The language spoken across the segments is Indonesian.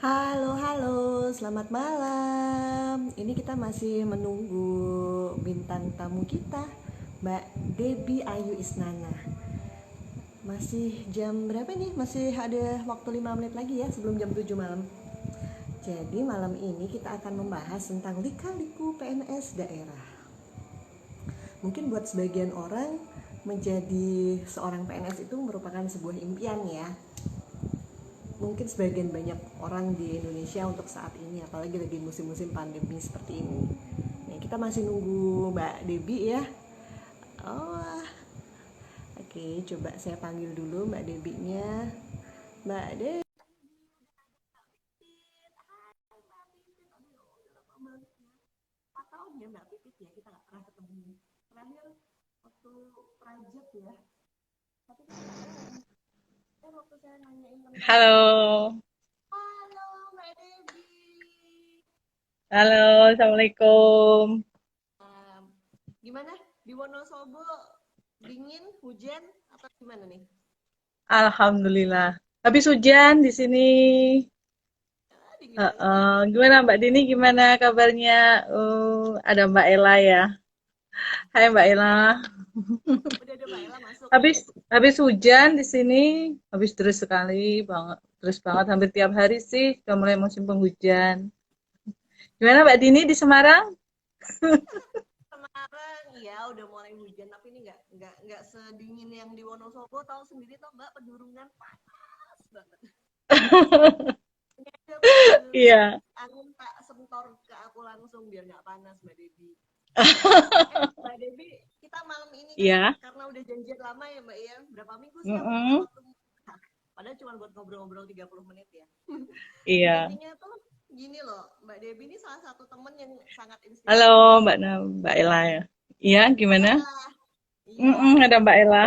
Halo, halo, selamat malam. Ini kita masih menunggu bintang tamu kita, Mbak Debbie Ayu Isnana. Masih jam berapa nih? Masih ada waktu 5 menit lagi ya sebelum jam 7 malam. Jadi malam ini kita akan membahas tentang lika-liku PNS daerah. Mungkin buat sebagian orang menjadi seorang PNS itu merupakan sebuah impian ya. Mungkin sebagian banyak orang di Indonesia untuk saat ini, apalagi lagi musim-musim pandemi seperti ini. Nah, kita masih nunggu Mbak Debbie ya. Oh, oke, coba saya panggil dulu Mbak Debbie-nya. Mbak Debbie. 4 tahun ya Mbak Pipit ya, kita nggak pernah ketemu. Terakhir waktu project ya. Tapi kan waktu saya nanyain tentang Halo, halo Mbak Debbie. halo, assalamualaikum. Em, Gimana di Wonosobo, dingin, hujan, atau gimana nih? Alhamdulillah. Habis hujan di sini. Dingin banget ya. Gimana Mbak Dini? Gimana kabarnya? Ada Mbak Ella ya. Hai Mbak Ella. Udah ada Mbak Ella masuk. Habis habis hujan di sini. Habis terus sekali banget. Terus banget hampir tiap hari sih. Sudah mulai musim penghujan. Gimana Mbak Dini di Semarang? Semarang ya udah mulai hujan, tapi ini nggak sedingin yang di Wonosobo. Tahu sendiri toh Mbak, Pedurungan panas banget. Ini aja aku sambil Iya. angin tak sentor ke aku langsung biar nggak panas Mbak Debbie. Mbak Debbie, kita malam ini kan Iya. karena udah janjian lama ya Mbak ya. Berapa minggu sih aku minta Mm-mm. waktu. Padahal cuma buat ngobrol-ngobrol 30 menit ya. Iya. Intinya tuh gini loh, Mbak Debbie ini salah satu temen yang sangat Halo inspiratif buat Mbak aku. Mbak Ella ya. Iya, gimana? Ah, iya, Ada Mbak Ella.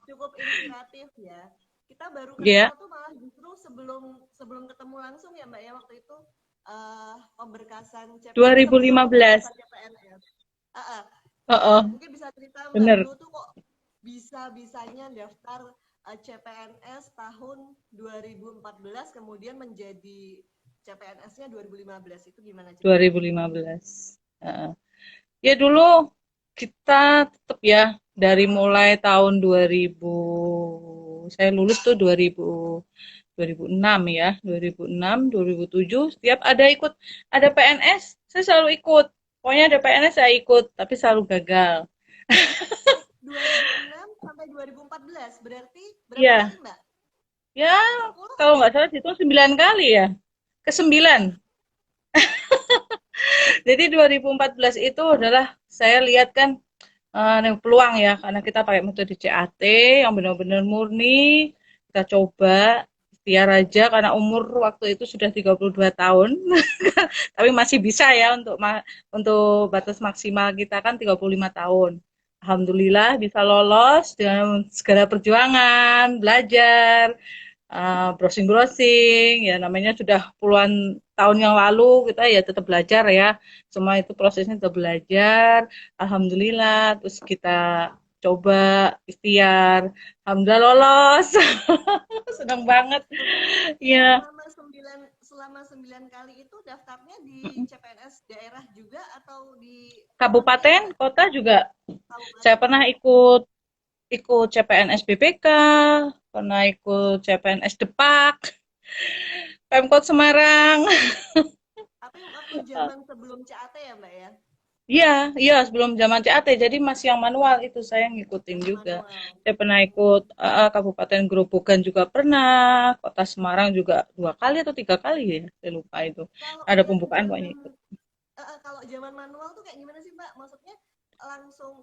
cukup inspiratif ya. Kita baru ketemu Iya, tuh malah justru sebelum sebelum ketemu langsung ya Mbak ya, waktu itu pemberkasan sebelum 2015. pemberkasan CPNS. Heeh, Mungkin bisa cerita Mbak bener. dulu tuh kok bisa-bisanya daftar CPNS tahun 2014 kemudian menjadi CPNS-nya 2015, itu gimana ceritanya? 2015. Heeh. Ya dulu kita tetap ya dari mulai tahun 2000, saya lulus tuh 2006 ya, 2006, 2007, setiap ada PNS, saya selalu ikut. Pokoknya ada PNS saya ikut, tapi selalu gagal. Dari 2006 sampai 2014, berarti berapa kali Ya, Mbak? ya 10? kalau nggak salah itu 9 kali ya, ke 9. Jadi 2014 itu adalah saya lihat kan peluang ya karena kita pakai metode CAT yang benar-benar murni. Kita coba ikhtiar aja karena umur waktu itu sudah 32 tahun. Tapi masih bisa ya untuk batas maksimal kita kan 35 tahun. Alhamdulillah bisa lolos dengan segala perjuangan, belajar, browsing-browsing, ya namanya sudah puluhan tahun yang lalu, kita ya tetap belajar ya, semua itu prosesnya tetap belajar, alhamdulillah, terus kita coba ikhtiar, alhamdulillah lolos, senang banget, ya. Selama 9 kali itu daftarnya di CPNS daerah juga atau di kota ya Kabupaten, Mbak? kota juga, saya Kabupaten pernah ya. ikut ikut CPNS BPK, pernah ikut CPNS Depak, Pemkot Semarang. Tapi waktu zaman sebelum CAT ya Mbak ya? Iya, iya sebelum zaman CAT, jadi masih yang manual itu saya ngikutin Masih juga. manual. Saya pernah ikut Kabupaten Grobogan juga pernah, Kota Semarang juga 2 kali atau 3 kali ya, saya lupa itu. Kalau Ada yang pembukaan pokoknya zaman ikut. kalau zaman manual tuh kayak gimana sih Mbak? Maksudnya langsung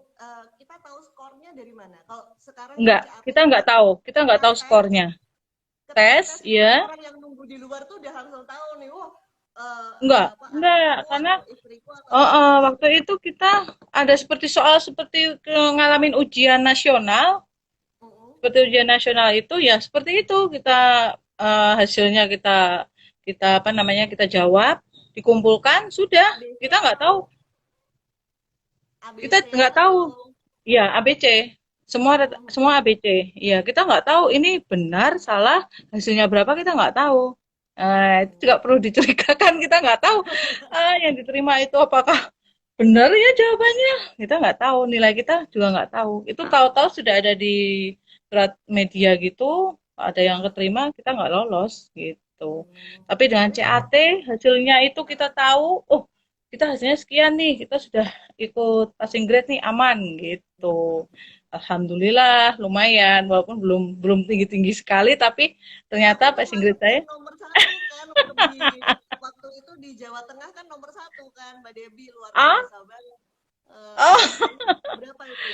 kita tahu skornya dari mana? Kalau sekarang yang Enggak, CAT kita itu enggak kan tahu, kita enggak ketika tahu tes, skornya. ketika Tes, tes itu kan ya, orang yang nunggu di luar tuh udah langsung tahu nih, wah apa enggak, anakku karena atau istriku atau siapa waktu gitu. itu kita ada seperti soal seperti ngalamin ujian nasional, Mm-mm. seperti ujian nasional itu ya seperti itu kita hasilnya kita kita apa namanya kita jawab dikumpulkan sudah ABC kita nggak tahu atau kita ABC nggak tahu atau ya ABC semua mm-mm. semua ABC ya kita nggak tahu ini benar salah hasilnya berapa kita nggak tahu Itu juga perlu dicurigakan, kita nggak tahu yang diterima itu apakah benar ya jawabannya. Kita nggak tahu, nilai kita juga nggak tahu. Itu tahu-tahu sudah ada di surat media gitu, ada yang keterima, kita nggak lolos gitu. Hmm. Tapi dengan Tapi CAT hasilnya itu kita tahu, oh kita hasilnya sekian nih, kita sudah ikut passing grade nih aman gitu. Alhamdulillah lumayan, walaupun belum belum tinggi-tinggi sekali, tapi tapi ternyata passing grade termasuknya saya. nomor satu kan di waktu itu di Jawa Tengah kan nomor satu kan Mbak Debi, luar Ah, biasa banget. oh, Ini berapa itu?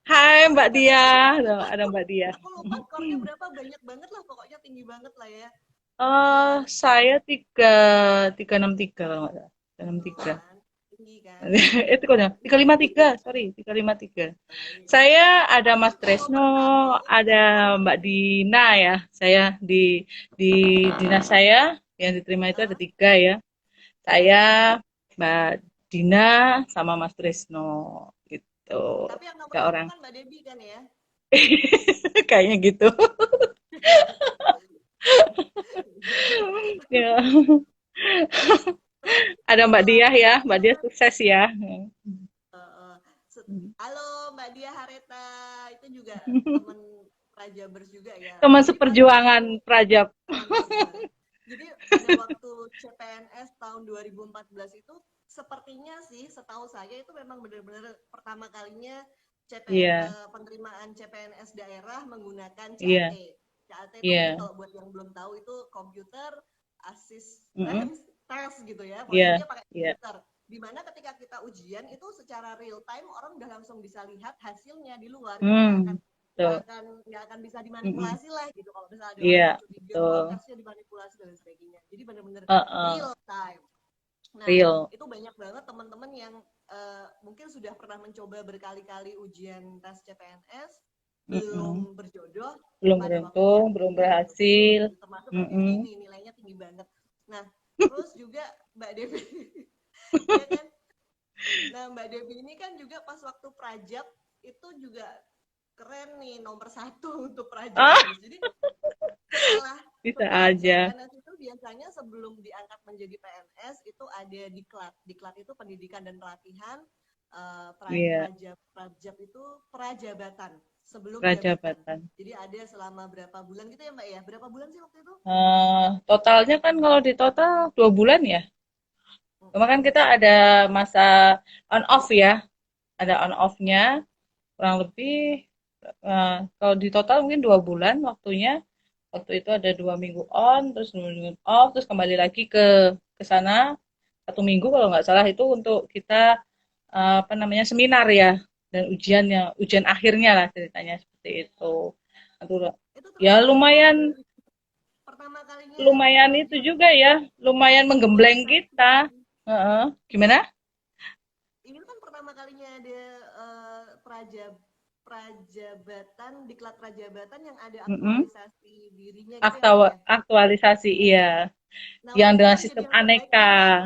hai Skornya Mbak berapa Dia, sih? Aku lupa. ada Mbak Dia. Aku lupa skornya berapa, banyak banget lah pokoknya, tinggi banget lah ya. Saya tiga enam tiga kalau nggak salah, 363. Kan tinggi kan. Itu kok Nah, 353, sorry 353. baik. Saya ada Tapi Mas untuk Tresno, nomor satu ada Mbak Dina ya. Saya di dinas saya yang diterima itu ada ah, 3 ya. Saya, ah. Mbak Dina, sama Mas Tresno gitu. Tapi yang nomor 3 satu orang. kan Mbak Debi kan ya. Kayaknya gitu. Ya. Ada Mbak Diah ya, Mbak Diah sukses ya. Heeh. Halo Mbak Dia Hareta, itu juga temen Prajabers juga ya. Teman Jadi pada waktu seperjuangan Prajab. teman perjuangan. Jadi pada waktu CPNS tahun 2014 itu sepertinya sih setahu saya itu memang benar-benar pertama kalinya Iya, penerimaan CPNS daerah menggunakan CAT. iya, CAT itu mungkin iya. kalau buat yang belum tahu itu computer Mm-mm. assistance test gitu ya. Pokoknya Iya, intinya pakai iya. komputer. Dimana ketika kita ujian itu secara real time orang udah langsung bisa lihat hasilnya di luar, jadi Hmm, nggak betul. akan nggak akan bisa Mm-mm. dimanipulasi lah gitu. Kalau misalnya ada orang Iya, lucu di game betul. tesnya dimanipulasi dan sebagainya, jadi benar-benar Heeh, real time. Nah, real. itu banyak banget teman-teman yang mungkin sudah pernah mencoba berkali-kali ujian tes CPNS, Mm-mm. belum berjodoh Belum pada waktu beruntung, CAT belum betul, berhasil. termasuk Mbak Devi Mm-mm. ini nilainya tinggi banget. Nah, terus juga Mbak Devi ya kan. Nah, Mbak Devi ini kan juga pas waktu Prajab itu juga keren nih, nomor satu untuk Ah, Prajabers. Jadi setelah bisa setelah aja. CPNS itu biasanya sebelum diangkat menjadi PNS itu ada diklat. Diklat itu pendidikan dan pelatihan. Iya, Prajab itu prajabatan sebelum jabatan. prajabatan. Jadi ada selama berapa bulan gitu ya Mbak ya? Berapa bulan sih waktu itu? Totalnya kan kalau di total 2 bulan ya. Cuma kan kita ada masa on off ya, ada on off-nya kurang lebih kalau di total mungkin 2 bulan waktunya. Waktu itu ada 2 minggu on, terus 2 minggu off, terus kembali lagi ke sana 1 minggu kalau nggak salah itu untuk kita apa namanya seminar ya dan ujian akhirnya lah ceritanya seperti itu. Aduh, Itu ya termasuk lumayan pertama kalinya lumayan itu Prajab juga ya, lumayan menggembleng aktualisasi. kita. Heeh. Gimana? Ini kan pertama kalinya ada prajabatan, diklat prajabatan yang ada Mm-mm. aktualisasi dirinya gitu ya Mbak ya. Aktualisasi iya, Nah yang waktu itu dengan yang jadi sistem yang terbaik aneka. ini Mbak.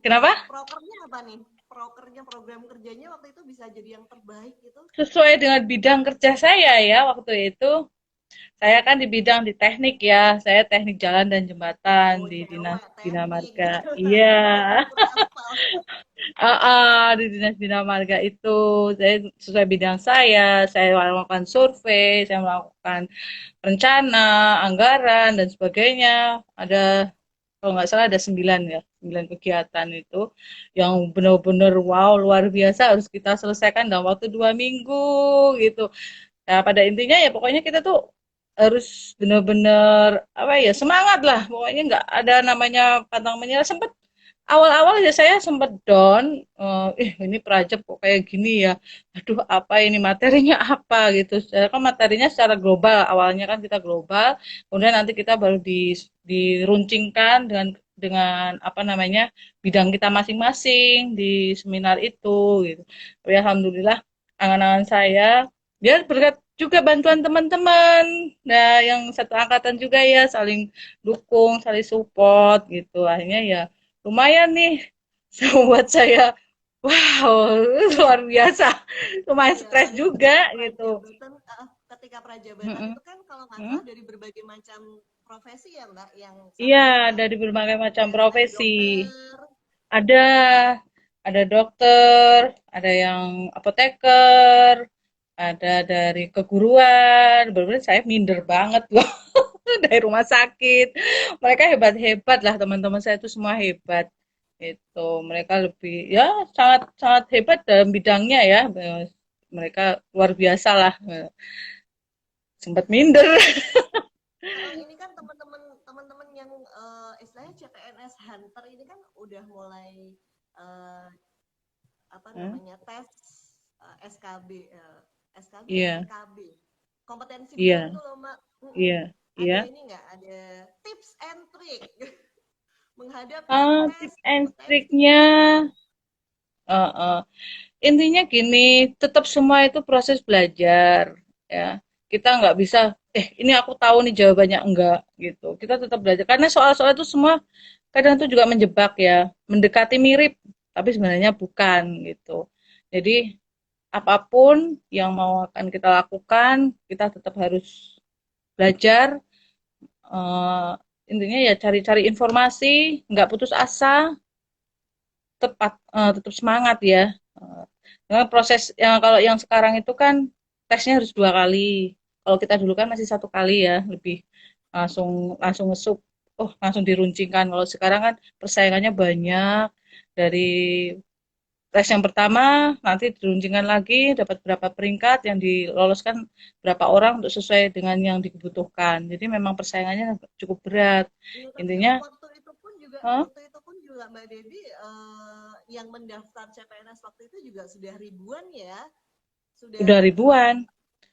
Nah Kenapa? prokernya apa nih? Prokernya program kerjanya waktu itu bisa jadi yang terbaik gitu. Sesuai dengan bidang kerja saya ya waktu itu. Saya kan di bidang di teknik ya, saya teknik jalan dan jembatan Oh di Dinas cewek Bina teknik. Marga. Iya, Infrastruktur aspal. di Dinas Bina Marga itu saya sesuai bidang saya melakukan survei, saya melakukan rencana, anggaran dan sebagainya. Ada kalau nggak salah ada 9 ya, 9 kegiatan itu yang benar-benar wow luar biasa harus kita selesaikan dalam waktu 2 minggu gitu. Nah, pada intinya ya pokoknya kita tuh harus benar-benar apa ya semangat lah. Pokoknya nggak ada namanya pantang menyerah. Sempet awal-awal ya saya sempet down. Ini Prajab kok kayak gini ya. Aduh, apa ini materinya apa gitu. Saya kan materinya secara global. Awalnya kan kita global, kemudian nanti kita baru diruncingkan dengan apa namanya bidang kita masing-masing di seminar itu gitu. Tapi alhamdulillah angan-angan saya dia berkat juga bantuan teman-teman. Nah, yang satu angkatan juga ya saling dukung, saling support gitu. Akhirnya ya lumayan nih buat saya. Wow, luar biasa. Lumayan Iya, stres soalnya juga gitu. ketika prajabatan Mm-mm, itu kan kalau nggak mm-mm, salah dari berbagai macam profesi ya Mbak yang Iya, sama-sama dari berbagai macam ada profesi. dokter. Ada, ada dokter, ada yang apoteker, ada dari keguruan. Benar-benar saya minder banget loh dari rumah sakit. Mereka hebat-hebat lah, teman-teman saya itu semua hebat. Itu mereka lebih ya sangat sangat hebat dalam bidangnya ya. Mereka luar biasa lah. Sempat minder. Ini kan teman-teman yang istilahnya CPNS Hunter ini kan udah mulai eh, apa Hmm? namanya tes SKB SKB ya Iya, TKB kompetensi bidang iya, tuh loh Mbak. iya, Ada iya. ini nggak ada tips and trick menghadapi Ah, tes tips and kompetensi triknya, bidang. eh, eh, intinya gini, tetap semua itu proses belajar, ya. Kita nggak bisa, ini aku tahu nih jawabannya enggak, gitu. Kita tetap belajar, karena soal-soal itu semua kadang itu juga menjebak ya, mendekati mirip, tapi sebenarnya bukan, gitu. Jadi, apapun yang mau akan kita lakukan, kita tetap harus belajar, eh, intinya ya cari-cari informasi, nggak putus asa, tetap semangat ya. Dengan proses yang kalau yang sekarang itu kan tesnya harus 2 kali. Kalau kita dulu kan masih 1 kali ya, lebih langsung langsung ngesuk, oh langsung diruncingkan. Kalau sekarang kan persaingannya banyak dari tes yang pertama nanti diruncingkan lagi dapat berapa peringkat yang diloloskan berapa orang untuk sesuai dengan yang dibutuhkan. Jadi memang persaingannya cukup berat. Iya, tapi Intinya, huh? waktu itu pun juga Mbak Devi yang mendaftar CPNS waktu itu juga sudah ribuan ya, Udah sudah ribuan.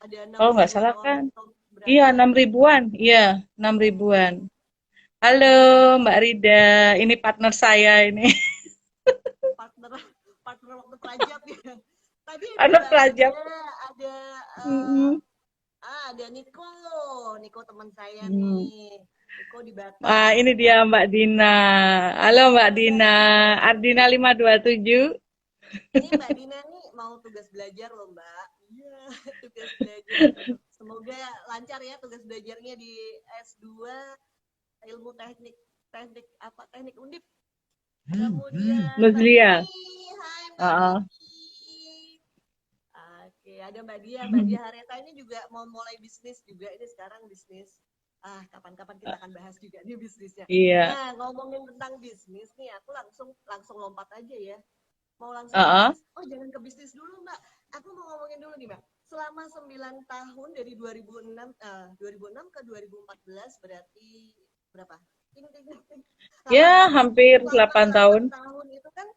ada enam Kalau nggak ribuan salah kan, orang atau iya berapa 6 gitu. ribuan. Iya, 6 ribuan. Halo Mbak Rida, ini partner saya ini. partner partner waktu Prajab ya. Tadi ada Partner Mbak pelajar. Rida, ada eh, Mm-mm. ada Niko teman saya Hmm. nih. Niko di Ah, ini Batam. dia Mbak Dina. Halo Mbak Halo Mbak Dina, Dina. Ardina 527. Ini Mbak Dina nih mau tugas belajar loh Mbak. Iya, tugas belajar. Semoga lancar ya tugas belajarnya di S2 ilmu teknik teknik apa teknik undip. Kemudian Mbak Muslia. Dini, hai Mbak Ah, Dini. Oke, ada Mbak Dia Hareta ini juga mau mulai bisnis juga ini sekarang bisnis. Kapan-kapan kita akan bahas juga nih bisnisnya. iya. Nah, ngomongin tentang bisnis nih, aku langsung langsung lompat aja ya. Mau langsung ke Ah, bisnis. Oh, jangan ke bisnis dulu, Mbak. Aku mau ngomongin dulu nih, Mbak. Selama 9 tahun dari 2006 ke 2014 berarti berapa? Ting, ting, ting, ting. ya 8 tahun. hampir Selama 8 8 tahun. tahun itu kan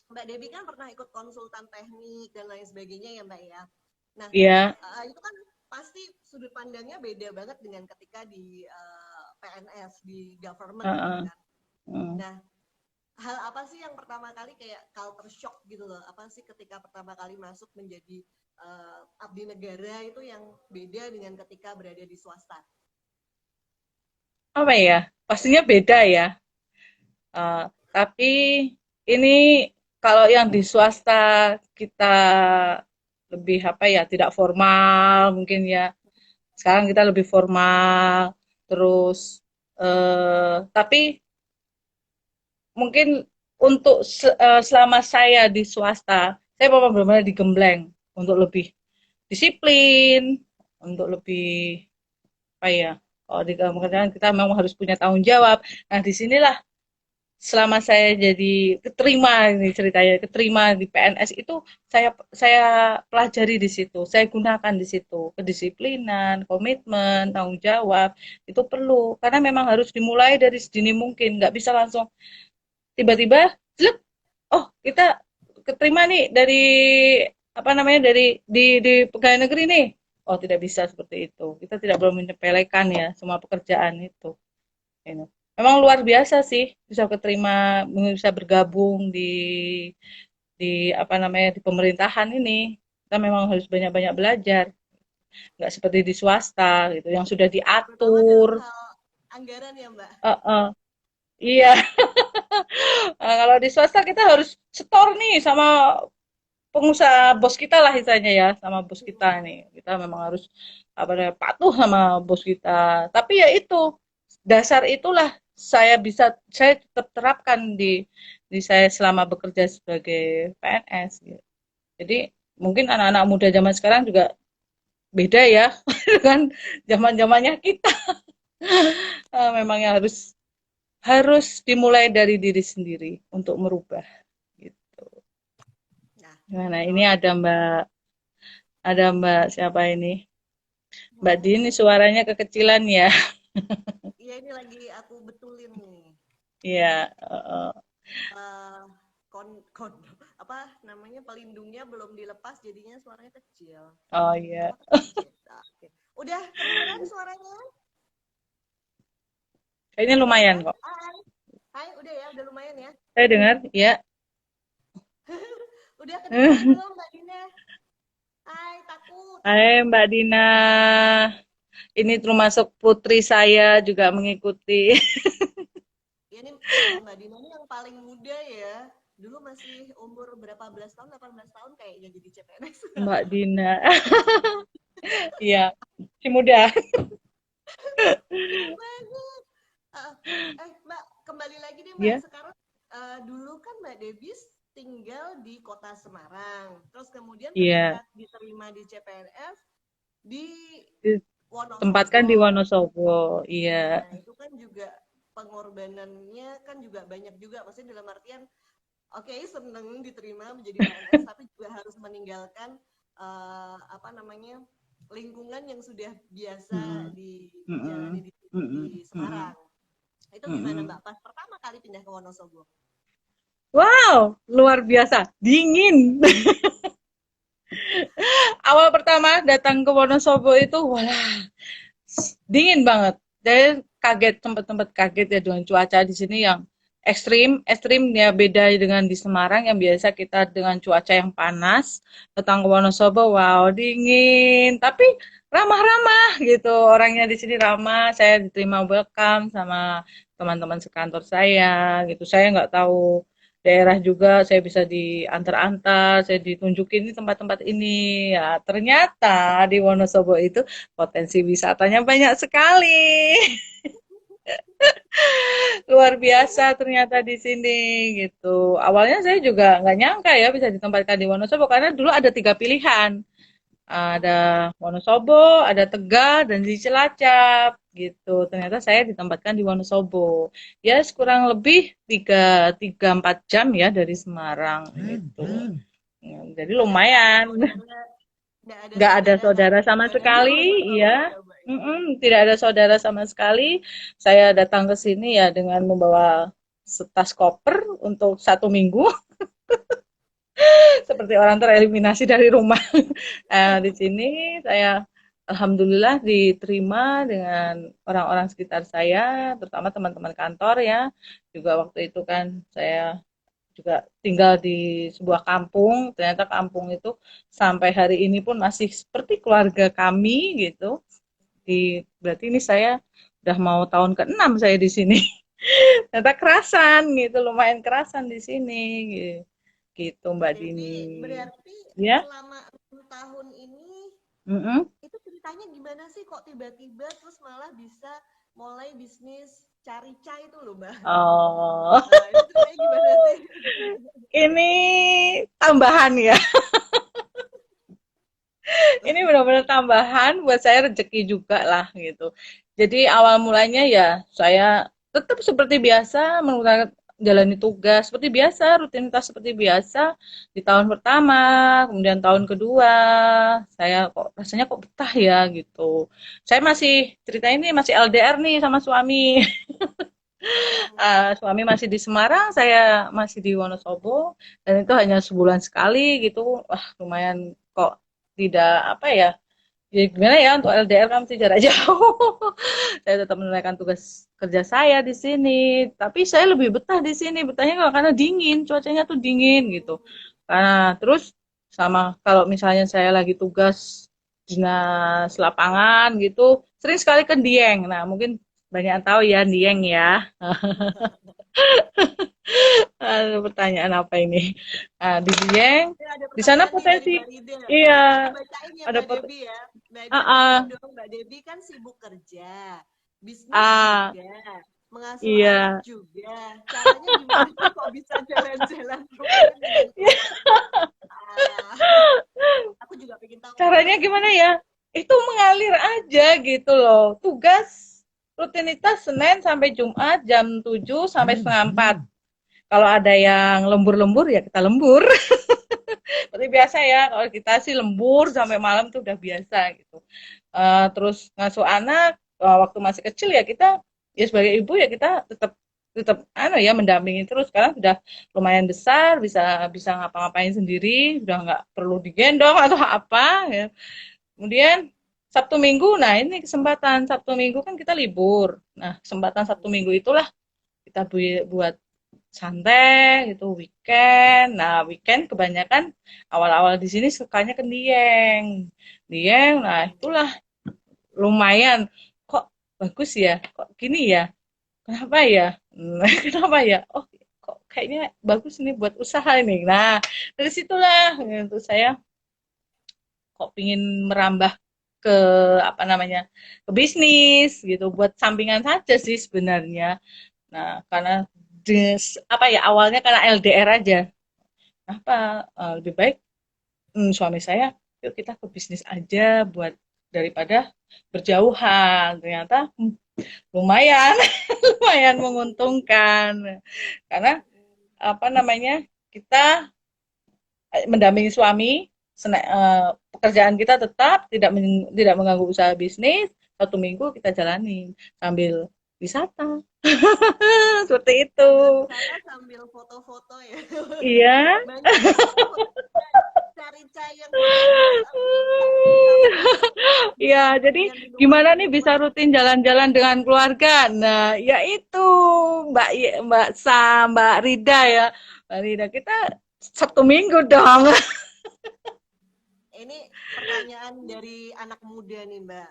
Mbak Debbie kan pernah ikut konsultan teknik dan lain sebagainya ya Mbak ya. Nah, Iya. itu kan pasti sudut pandangnya beda banget dengan ketika di PNS, di government gitu Ah, kan. hmm. Nah, hal apa sih yang pertama kali kayak culture shock gitu loh? Apa sih ketika pertama kali masuk menjadi abdi negara itu yang beda dengan ketika berada di swasta? Apa ya? Pastinya beda ya. Eh, tapi ini kalau yang di swasta kita lebih apa ya, tidak formal mungkin ya. Sekarang kita lebih formal, terus tapi mungkin untuk selama saya di swasta, saya memang benar-benar digembleng untuk lebih disiplin, untuk lebih apa ya? Kalau di pekerjaan kita memang harus punya tanggung jawab. Nah, disinilah selama saya jadi keterima ini ceritanya keterima di PNS itu saya pelajari di situ, saya gunakan di situ kedisiplinan, komitmen, tanggung jawab itu perlu karena memang harus dimulai dari sedini mungkin, nggak bisa langsung tiba-tiba oh kita keterima nih dari apa namanya di pegawai negeri nih, oh tidak bisa seperti itu, kita tidak boleh menyepelekan ya semua pekerjaan itu. Ini. Memang luar biasa sih bisa keterima, bisa bergabung di apa namanya di pemerintahan ini. Kita memang harus banyak-banyak belajar, nggak seperti di swasta gitu yang sudah Terutama dalam diatur. hal anggaran ya Mbak. Iya. Kalau di swasta kita harus setor nih sama pengusaha bos kita lah istilahnya ya, sama bos kita nih. Kita memang harus apa namanya patuh sama bos kita. Tapi ya itu dasar itulah saya tetap terapkan di saya selama bekerja sebagai PNS gitu. Jadi mungkin anak-anak muda zaman sekarang juga beda ya dengan zaman-zamannya kita. Memang harus harus dimulai dari diri sendiri untuk merubah gitu. Nah, Nah, ini kalau ada Mbak siapa ini? Mbak Mbak Dini Dini, suaranya kekecilan ya. iya ini lagi aku betulin nih. Iya, Eh, kon apa namanya pelindungnya belum dilepas jadinya suaranya kecil. oh iya. Apakah kecil? Nah, oke. Udah kedengeran suaranya? Kayaknya Udah lumayan kedengeran? kok. Hai. Hai, udah ya, udah lumayan ya. Saya dengar, ya. Udah kedengeran belum Mbak Dina? Hai, takut. Hai Mbak Dina, ini termasuk putri saya juga mengikuti. Ya ini Mbak Dina ini yang paling muda ya. Dulu masih umur berapa belas tahun, 18 tahun kayaknya jadi CPNS. Mbak Dina, iya, si muda. Keren banget. Eh, Mbak, kembali lagi deh Mbak. Ya, Sekarang dulu kan Mbak Debis tinggal di kota Semarang. Terus kemudian iya. ketika diterima di CPNS di Ditempatkan di Wonosobo. Wonosobo, iya. Nah, itu kan juga pengorbanannya kan juga banyak juga. Maksudnya dalam artian, oke, seneng diterima menjadi PNS, tapi juga harus meninggalkan apa namanya lingkungan yang sudah biasa Mm, dijalani mm, di, di mm, mm, Semarang. Itu gimana mm. Mbak pas pertama kali pindah ke Wonosobo? Wow, luar biasa, dingin. Awal pertama datang ke Wonosobo itu, walah, dingin banget. Saya kaget, tempat-tempat kaget ya dengan cuaca di sini yang ekstrim, ekstrim ya beda dengan di Semarang yang biasa kita dengan cuaca yang panas. Datang ke Wonosobo, wow dingin, tapi ramah-ramah gitu. Orangnya di sini ramah, saya diterima welcome sama teman-teman sekantor saya gitu. Saya nggak tahu daerah juga, saya bisa diantar-antar, saya ditunjukin ini tempat-tempat ini. Ya, ternyata di Wonosobo itu potensi wisatanya banyak sekali. Luar biasa ternyata di sini gitu. Awalnya saya juga nggak nyangka ya bisa ditempatkan di Wonosobo karena dulu ada tiga pilihan. Ada Wonosobo, ada Tegal, dan di Cilacap gitu. Ternyata saya ditempatkan di Wonosobo. Ya kurang lebih tiga empat jam ya dari Semarang gitu. Jadi Nggak ada lumayan. saudara, nggak ada Nggak ada saudara nggak saudara ada sama gimana di sekali, Wonosobo ya. ya Mbak ya? Tidak ada saudara sama sekali. Saya datang ke sini ya dengan membawa setas koper untuk 1 minggu, seperti orang tereliminasi dari rumah. Di sini saya alhamdulillah diterima dengan orang-orang sekitar saya, terutama teman-teman kantor ya. Juga waktu itu kan saya juga tinggal di sebuah kampung, ternyata kampung itu sampai hari ini pun masih seperti keluarga kami gitu. Berarti ini saya udah mau tahun ke-6 saya di sini. Ternyata kerasan gitu, lumayan kerasan di sini gitu, gitu Mbak Mbak Devi, Dini. berarti Ya. selama 6 tahun ini Mm-mm. itu ceritanya gimana sih kok tiba-tiba terus malah bisa mulai bisnis cari cai itu loh Mbak. Oh, Nah, itu ceritanya gimana sih? ini tambahan ya. Ini benar-benar tambahan buat saya rezeki juga lah gitu. Jadi awal mulanya ya saya tetap seperti biasa menggunakan jalani tugas seperti biasa, rutinitas seperti biasa di tahun pertama, kemudian tahun kedua, saya kok rasanya kok betah ya gitu. Saya masih cerita ini masih LDR nih sama suami. Suami masih di Semarang, saya masih di Wonosobo, dan itu hanya sebulan sekali gitu. Wah, lumayan kok tidak apa ya, ya gimana ya untuk LDR kan masih jarak jauh. Saya tetap menunaikan tugas kerja saya di sini, tapi saya lebih betah di sini. Betahnya karena dingin, cuacanya tuh dingin gitu. Karena terus sama kalau misalnya saya lagi tugas dinas lapangan gitu, sering sekali ke Dieng. Nah, mungkin banyak yang tahu ya Dieng ya. Pertanyaan apa ini? Di Dieng, Ya, ada di sana pertanyaan nih dari potensi, Mbak Rida. Aku iya, bacain ya ada Mbak pot, Debi ya. Mbak ah, Debi tahu ah, dong Mbak Debi kan sibuk kerja. bisnis Ah, juga, mengasuh anak iya. juga. Caranya gimana kok bisa jalan-jalan rutin dengan keluarga? Ah, aku juga pengen tahu nih, Mbak. Caranya gimana ya? Itu mengalir aja gitu loh. Tugas rutinitas Senin sampai Jumat jam 7 sampai setengah 4. Kalau ada yang lembur-lembur ya kita lembur. Seperti biasa ya, kalau kita sih lembur sampai malam tuh udah biasa gitu. Terus ngasuh anak waktu masih kecil ya kita ya sebagai ibu ya kita tetap tetap ya mendampingi terus sekarang sudah lumayan besar bisa bisa ngapa-ngapain sendiri udah nggak perlu digendong atau apa ya. Kemudian Sabtu Minggu, nah ini kesempatan Sabtu Minggu kan kita libur. Nah, kesempatan Sabtu Minggu itulah kita buat santai gitu weekend. Nah, weekend kebanyakan awal-awal di sini sukanya ke Dieng. Dieng, nah itulah lumayan. Kok bagus ya? Kok gini ya? Kenapa ya? Kenapa ya? Oh, kok kayaknya bagus nih buat usaha ini. Nah, dari situlah untuk saya kok pingin merambah ke apa namanya ke bisnis gitu buat sampingan saja sih sebenarnya. Nah, karena apa ya awalnya karena LDR aja. Apa lebih baik suami saya yuk kita ke bisnis aja buat daripada berjauhan. Ternyata lumayan lumayan menguntungkan karena apa namanya kita mendampingi suami pekerjaan kita tetap tidak mengganggu usaha bisnis. Satu minggu kita jalani sambil wisata seperti itu. Sambil wisata, sambil foto-foto ya. Iya. Banyak ya foto-foto cari-cari yang bagus. Sambil Ya, jadi dengan gimana nih minuman-minuman. bisa rutin jalan-jalan dengan keluarga? Nah, ya itu Mbak Sam, Mbak Rida ya. Mbak Rida kita Sabtu Minggu dong. Ini pertanyaan dari anak muda nih, Mbak.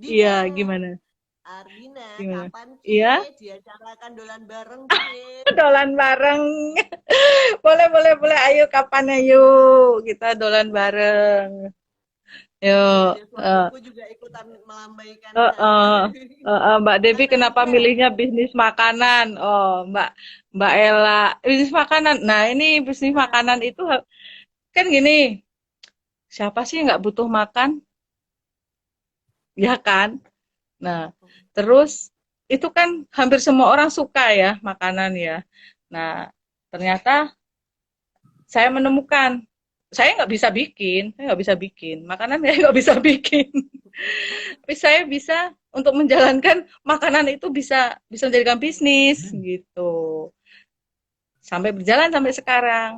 Iya, Dina, gimana? Ardina, Gimana? kapan Iya, Cie diacarakan dolan bareng Cie? dolan bareng. Boleh, boleh, boleh. Ayo kapan ayo kita dolan bareng. Yuk. Biar suamiku juga ikutan melambaikan sana. Uh, Mbak Devi Mana kenapa aja? milihnya bisnis makanan? Oh, Mbak Ella, bisnis makanan. Nah, ini bisnis makanan Nah, itu kan gini, siapa sih yang nggak butuh makan, ya kan? Nah, terus itu kan hampir semua orang suka ya makanan ya. Nah, ternyata saya menemukan saya nggak bisa bikin makanan, saya nggak bisa bikin. Tapi saya bisa untuk menjalankan makanan itu bisa bisa menjadikan bisnis gitu. Sampai berjalan sampai sekarang.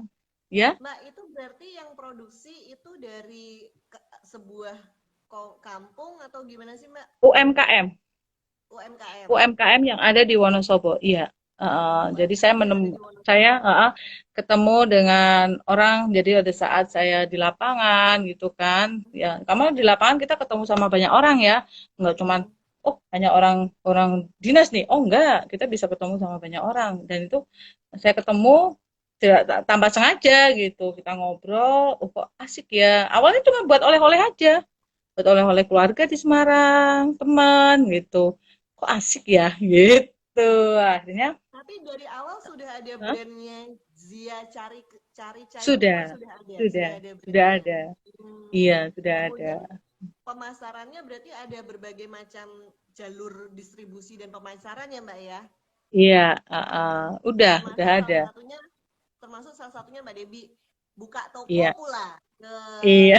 Ya, Mbak, itu berarti yang produksi itu dari sebuah kampung atau gimana sih, Mbak? UMKM. UMKM. UMKM yang ada di Wonosobo. Iya. Jadi UMKM yang ada di saya Wonosobo. ketemu dengan orang. Jadi ada saat saya di lapangan gitu kan. Ya, kamu di lapangan kita ketemu sama banyak orang ya. Nggak cuman oh hanya orang orang dinas nih. Oh enggak, kita bisa ketemu sama banyak orang. Dan itu saya ketemu tidak tanpa sengaja gitu. Kita ngobrol, oh kok asik ya. Awalnya cuma buat oleh-oleh aja. Buat oleh-oleh keluarga di Semarang, teman gitu. Kok asik ya gitu. Akhirnya Tapi dari awal sudah ada hah? brandnya Zia Cari Cari Cai itu Sudah, sudah sudah, ada sudah brandnya. ada. Hmm. Iya, sudah ada. Kemudian pemasarannya berarti ada berbagai macam jalur distribusi dan pemasaran ya, Mbak ya. Iya, udah Termasuk ada. salah satunya Mbak Debi buka toko Iya, pula. iya.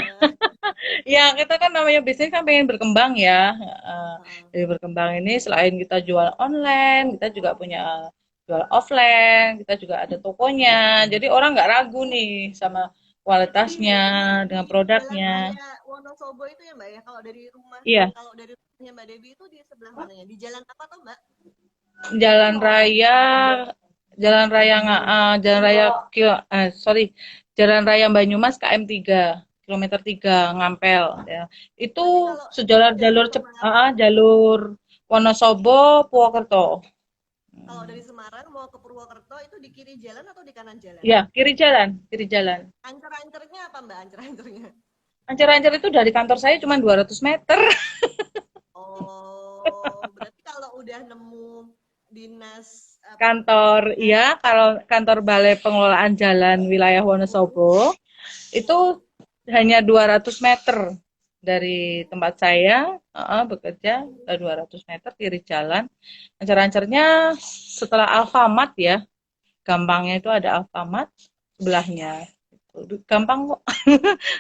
Ya, kita kan namanya bisnis kan pengen berkembang ya. Heeh. Jadi berkembang ini selain kita jual online, kita juga punya jual offline, kita juga ada tokonya. Jadi orang nggak ragu nih sama Itu di kualitasnya, dengan di Jalan produknya. Raya Wonosobo itu ya, Mbak ya. Iya, Kalau dari rumahnya Mbak Debi itu di sebelah mana ya? Di jalan apa tuh, Mbak? jalan raya, jalan raya, sorry, jalan raya Banyumas KM 3 kilometer 3 Ngampel ya. Berarti Itu kalau sejalan dari Semarang, jalur Wonosobo Purwokerto. kalau dari Semarang mau ke Purwokerto itu di kiri jalan atau di kanan jalan? Ya, kiri jalan, kiri jalan. Ancer-ancernya apa, Mbak? Ancer-ancernya. Ancar-ancar itu dari kantor saya cuma 200 meter. Oh, berarti kalau udah nemu dinas apa Kantor, ya, kalau kantor Balai Pengelolaan Jalan Wilayah Wonosobo itu hanya 200 meter dari tempat saya bekerja, 200 meter kiri jalan. Lancar-lancarnya setelah Alfamart ya, gampangnya itu ada Alfamart sebelahnya. Gampang kok.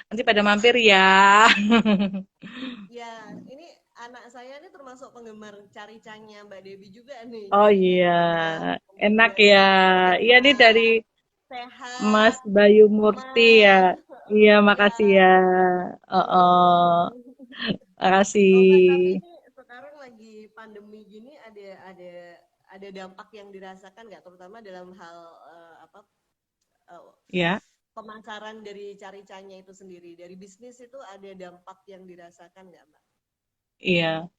Nanti pada mampir ya. ya, ini anak saya nih termasuk penggemar cari-canya Mbak Devi juga nih. Oh iya, Nah, enak kemudian ya. Iya nih dari sehat, Mas sehat, Bayu Murti ya. aman. Iya, Ya. makasih ya. Makasih. Oh Mbak, tapi ini sekarang lagi pandemi gini ada dampak yang dirasakan nggak, terutama dalam hal apa eh, Ya, pemasaran dari cari-canya itu sendiri, dari bisnis itu ada dampak yang dirasakan nggak Mbak? iya.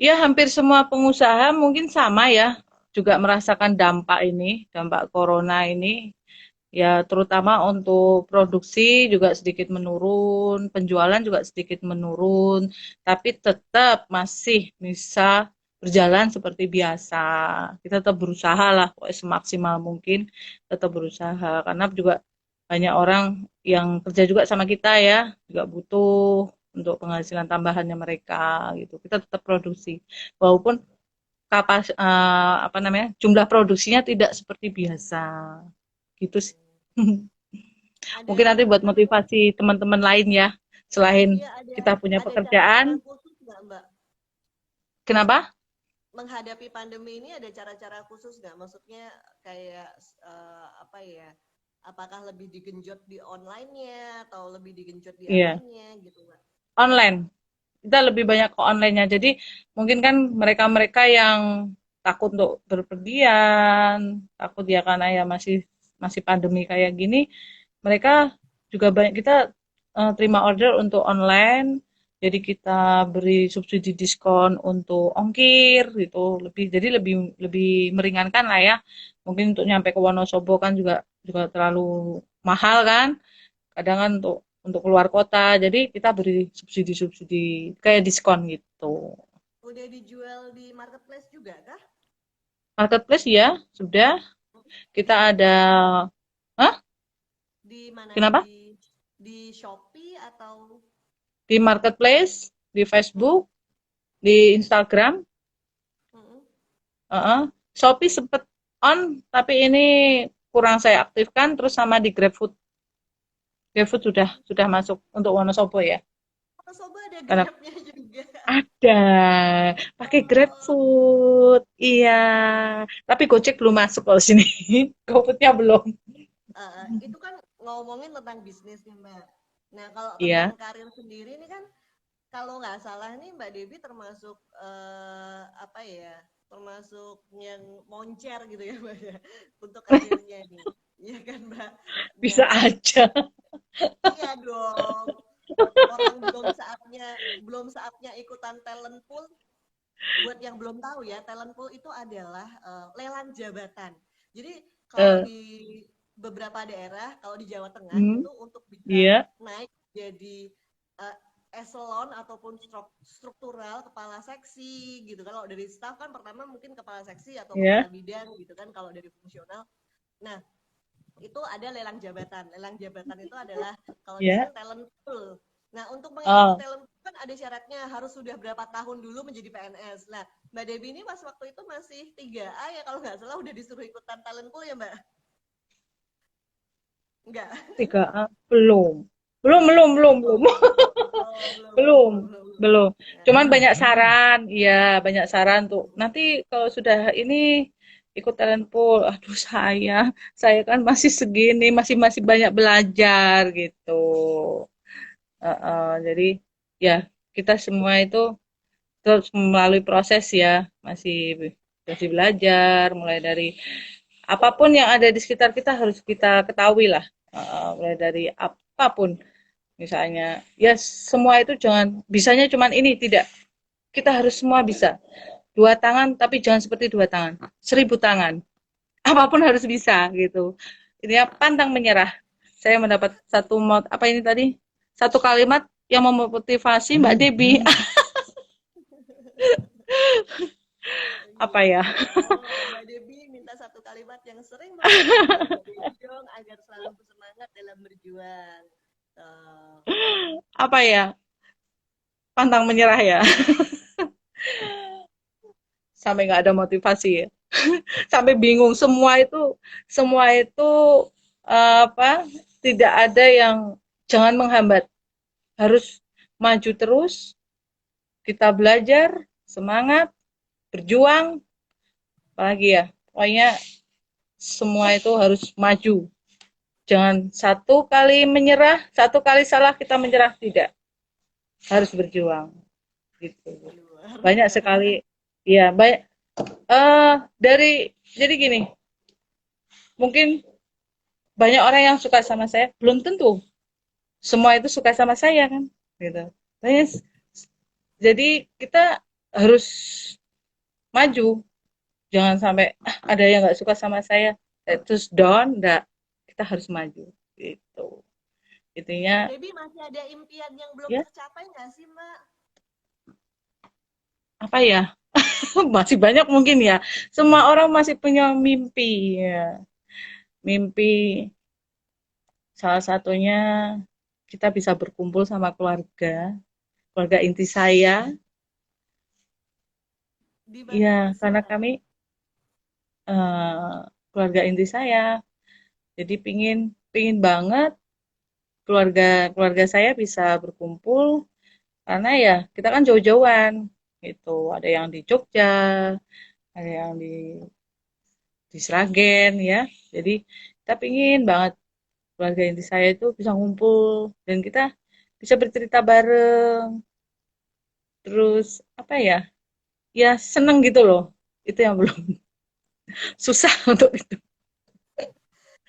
Ya, hampir semua pengusaha mungkin sama ya, juga merasakan dampak ini, dampak corona ini. Ya, terutama untuk produksi juga sedikit menurun, penjualan juga sedikit menurun, tapi tetap masih bisa berjalan seperti biasa. Kita tetap berusaha lah, pokoknya semaksimal mungkin tetap berusaha, karena juga banyak orang yang kerja juga sama kita ya, juga butuh untuk penghasilan tambahannya mereka gitu. Kita tetap produksi, walaupun apa namanya, jumlah produksinya tidak seperti biasa, gitu sih. Mungkin Ada nanti buat apa namanya? motivasi teman-teman lain ya, selain Iya, kita punya ada cara-cara pekerjaan. khusus nggak Mbak? Kenapa? Menghadapi pandemi ini ada cara-cara khusus nggak? Maksudnya kayak apa ya? Apakah lebih digenjot di online-nya atau lebih digenjot di Iya, apanya gitu Mbak? online. Kita lebih banyak ke online-nya. Jadi mungkin kan mereka-mereka yang takut untuk berpergian, takut ya karena ya masih masih pandemi kayak gini, mereka juga banyak kita terima order untuk online. Jadi kita beri subsidi diskon untuk ongkir gitu, lebih jadi lebih lebih meringankan lah ya. Mungkin untuk nyampe ke Wonosobo kan juga juga terlalu mahal kan. Kadang kan untuk keluar kota, jadi kita beri subsidi-subsidi kayak diskon gitu. Udah dijual di marketplace juga kah? Marketplace ya, sudah. Kita ada, hah? Di mana nih? Kenapa? Di Shopee atau Di marketplace, di Facebook, di Instagram, Mm-mm. Shopee sempet on, tapi ini kurang saya aktifkan, terus sama di GrabFood. GrabFood sudah masuk untuk Wonosobo ya. Oh, Soba ada Karena Grabnya juga. ada, pakai Oh, GrabFood, iya. Tapi Gojek belum masuk kalau sini. GoFoodnya belum. itu kan ngomongin tentang bisnis nih Mbak. Nah kalau tentang Iya, karir sendiri ini kan, kalau nggak salah nih Mbak Devi termasuk apa ya? Termasuk yang moncer gitu ya Mbak ya, untuk karirnya nih. Iya kan Mbak? bisa Nah, aja. iya dong. Orang belum saatnya ikutan talent pool. Buat yang belum tahu ya, talent pool itu adalah lelang jabatan. Jadi kalau Eh, di beberapa daerah, kalau di Jawa Tengah hmm, itu untuk bisa iya, naik jadi uh, eselon ataupun struktural kepala seksi gitu kan. Kalau dari staff kan pertama mungkin kepala seksi atau kepala iya, bidang gitu kan kalau dari fungsional. Nah, itu ada lelang jabatan. Lelang jabatan itu adalah kalau di sini iya. talent pool. Nah, untuk mengikuti Oh, talent pool kan ada syaratnya, harus sudah berapa tahun dulu menjadi PNS. Nah, Mbak Debbie ini pas waktu itu masih 3A ya kalau nggak salah, udah disuruh ikutan talent pool ya Mbak? Enggak. 3A belum. Belum, belum, belum, belum. Oh, oh belum, belum, Belum, belum, belum, belum. belum. Nah, Cuman banyak saran, iya, banyak saran tuh. Nanti kalau sudah ini ikut talent pool, aduh saya kan masih segini, masih masih banyak belajar gitu. Jadi ya kita semua itu terus melalui proses ya, masih belajar, mulai dari apapun yang ada di sekitar kita harus kita ketahui lah. Mulai dari apapun, misalnya, ya semua itu jangan bisanya cuman ini, tidak. Kita harus semua bisa. Dua tangan, tapi jangan seperti dua tangan. 1.000 tangan. Apapun harus bisa gitu. Ini ya, pantang menyerah. Saya mendapat apa ini tadi? Satu kalimat yang memotivasi Mbak Debbie. Apa Iya. ya? Oh, Mbak Debi minta satu kalimat yang sering banget diucapkan Mbak Debi dong agar selalu bersemangat dalam berjuang. Tuh. Apa ya? Pantang menyerah ya. Sampai nggak ada motivasi ya. Sampai bingung semua itu apa? Tidak ada yang jangan menghambat. Harus maju terus, kita belajar, semangat, berjuang, apalagi ya. Pokoknya semua itu harus maju. Jangan satu kali menyerah, satu kali salah kita menyerah, tidak. Harus berjuang gitu. Luar Banyak biasa. sekali ya, banyak dari jadi gini, mungkin banyak orang yang suka sama saya, belum tentu semua itu suka sama saya kan, gitu. Banyak, jadi kita harus maju, jangan sampai ada yang nggak suka sama saya terus down, enggak, kita harus maju gitu Mbak intinya Debi masih ada impian yang belum ya. tercapai nggak sih, Mbak? Apa ya? Masih banyak mungkin ya, semua orang masih punya mimpi ya, mimpi salah satunya kita bisa berkumpul sama keluarga, keluarga inti saya. Di mana Ya, karena persis? kami keluarga inti saya. Jadi pingin pingin banget keluarga keluarga saya bisa berkumpul karena ya kita kan jauh-jauhan gitu. Ada yang di Jogja, ada yang di Sragen ya. Jadi kita pingin banget keluarga inti saya itu bisa ngumpul dan kita bisa bercerita bareng. Terus apa ya? Ya seneng gitu loh. Itu yang belum susah untuk itu.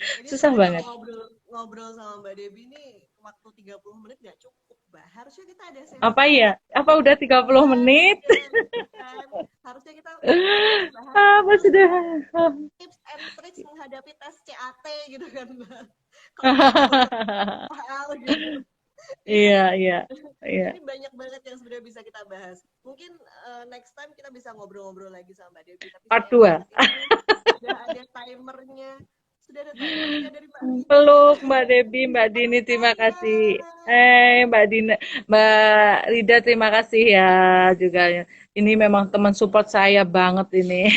Ini Susah sebenarnya kalau banget. ngobrol sama Mbak Debi ini waktu 30 menit nggak cukup, Mbak. Harusnya kita ada Apa sesi ya? Apa udah 30 kedua menit? gitu kan. Harusnya kita bahas Apa sudah? tips and tricks menghadapi tes CAT gitu kan, Mbak. Kalau kita udah hal gitu. Ini Iya, iya, iya. ini banyak banget yang sebenarnya bisa kita bahas. Mungkin next time kita bisa ngobrol-ngobrol lagi sama Mbak Devi. Tapi Part sayang 2. banget ini sudah ada timernya. Sudah ada timernya dari Mbak Rida. Peluk Mbak Debi, Mbak Dini, Aduh terima kasih. sayang. Mbak Dina, Mbak Rida, terima kasih ya juga. Ini memang teman support saya banget ini.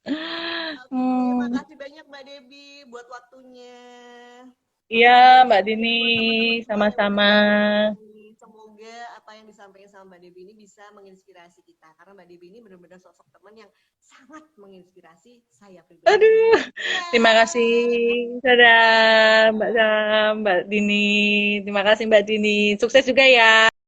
Oke, Hmm, makasih banyak Mbak Devi buat waktunya. iya, Mbak Dini, Buat teman-teman semua yang sama-sama. mendengarkan ini, semoga apa yang disampaikan sama Mbak Devi ini bisa menginspirasi kita. Karena Mbak Devi ini benar-benar sosok teman yang sangat menginspirasi saya pribadi. Aduh, terima kasih. Dadah. Dadah, Mbak Sam, Mbak Dini. Terima kasih Mbak Dini. Sukses juga ya.